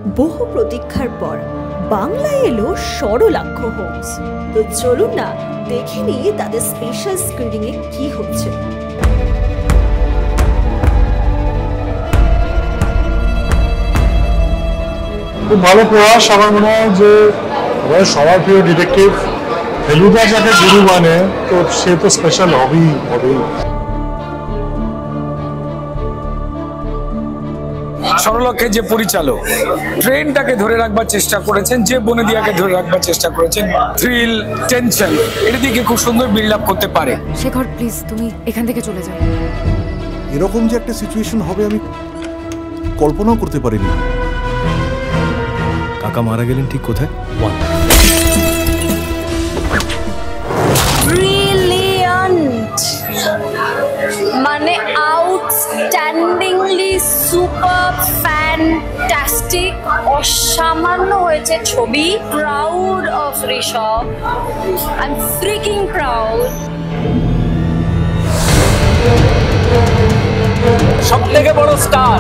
বহু প্রতীক্ষার পর বাংলায় এলো সরলাক্ষ হোমস। তো চলুন না দেখে নিই তাদের স্পেশাল স্ক্রিনিং এ কি হচ্ছে। খুব ভালো প্রয়াস। আমার মনে হয় যে সবার প্রিয় ডিটেকটিভ ফেলুদা যাকে গুরু মানে, তো সে তো স্পেশাল হবেই। সরলাক্ষের যে পরিচালক ট্রেনটাকে ধরে রাখবার চেষ্টা করেছেন, যে বনেদিয়াকে ধরে রাখবার চেষ্টা করেছেন, থ্রিল, টেনশন, এটা দিকে খুব সুন্দর বিল্ড আপ করতে পারে। শেখর প্লিজ তুমি এখান থেকে চলে যাও। এরকম যে একটা সিচুয়েশন হবে আমি কল্পনাও করতে পারিনি। কাকা মারা গেলেন ঠিক কোথায়? ব্রিলিয়ান্ট, মানে আউটস্ট্যান্ডিংলি সুপার ফ্যান্টাস্টিক, অসামান্য হয়েছে ছবি। Proud of Rishabh, I am freaking proud. সবথেকে বড় স্টার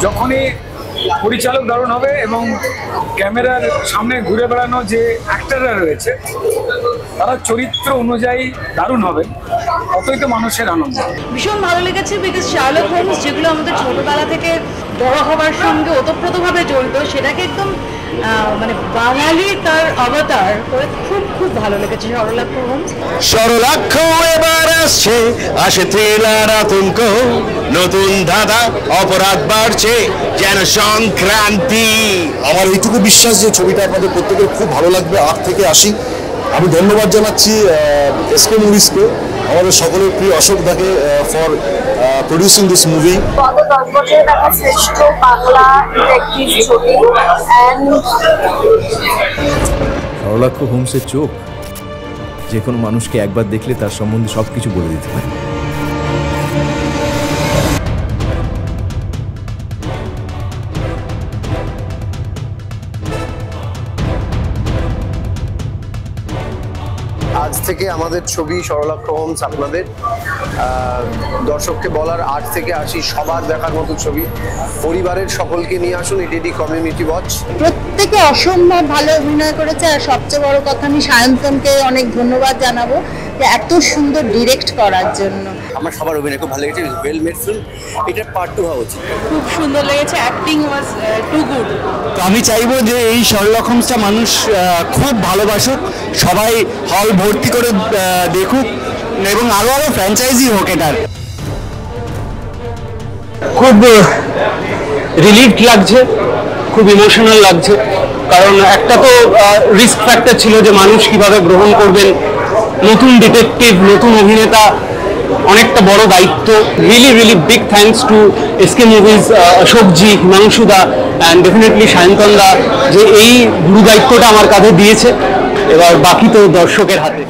যখনই পরিচালক দারুণ হবে এবং ক্যামেরার সামনে ঘুরে বেড়ানো যে অ্যাক্টররা রয়েছে তারা চরিত্র অনুযায়ী দারুণ হবে, ততই তো মানুষের আনন্দ। ভীষণ ভালো লেগেছে বিকজ শার্লক হোমস যেগুলো আমাদের ছোটবেলা থেকে বড় হবার সঙ্গে ওতপ্রোতভাবে জড়িত, সেটাকে একদম মানে বাঙালি তার অবতার করে খুব খুব ভালো লেগেছে সরলাক্ষ হোমস। সরলাক্ষ এবার আসে থ্রিলার আতঙ্ক, নতুন ধাঁধা, অপরাধ বাড়ছে যেন সংক্রান্তি। আমার এইটুকু বিশ্বাস যে ছবিটা আপনাদের প্রত্যেকের খুব ভালো লাগবে। 8 থেকে 80 আমি ধন্যবাদ জানাচ্ছি এসকে মুভিজকে, আমাদের সকলের প্রিয় অশোক দাকে ফর প্রডিউসিং দিস মুভি। গত 10 বছরে দেখা শ্রেষ্ঠ বাংলা ডিটেকটিভ ছবি। সরলাক্ষ হোমসের চোখ যে কোনো মানুষকে একবার দেখলে তার সম্বন্ধে সবকিছু বলে দিতে পারে। আজ থেকে আমাদের ছবি সরলাক্ষ হোমস আপনাদের দর্শককে বলার 8 থেকে 80 সবার দেখার মতো ছবি। পরিবারের সকলকে নিয়ে আসুন, এটি কমিউনিটি ওয়াচ। প্রত্যেকে অসম্ভব ভালো অভিনয় করেছে, আর সবচেয়ে বড় কথা আমি সায়ন্তনকে অনেক ধন্যবাদ জানাবো যে এত সুন্দর ডিরেক্ট করার জন্য। আমার সবার অভিনয় খুব ভালো লেগেছে, ওয়েল মেড ফিল্ম। এটা পার্ট 2 হওয়া উচিত। খুব সুন্দর লেগেছে, অ্যাক্টিং ওয়াজ টু গুড। তো আমি চাইবো যে এই শার্লক হোমসটা মানুষ খুব ভালোবাসুক, সবাই হল ভর্তি করে দেখুক এবং আরো আরো ফ্র্যাঞ্চাইজি হোক এটার। খুব রিলিভড লাগছে, খুব ইমোশনাল লাগছে, কারণ একটা তো রিস্ক ফ্যাক্টর ছিল যে মানুষ কিভাবে গ্রহণ করবেন। নতুন ডিটেকটিভ, নতুন অভিনেতা, অনেকটা বড় দায়িত্ব। Really really big thanks to SK Movies, অশোকজি, হিমাংশুদা অ্যান্ড ডেফিনেটলি সায়ন্তনদা যে এই গুরু দায়িত্বটা আমার কাঁধে দিয়েছে। এবার বাকি তো দর্শকের হাতে।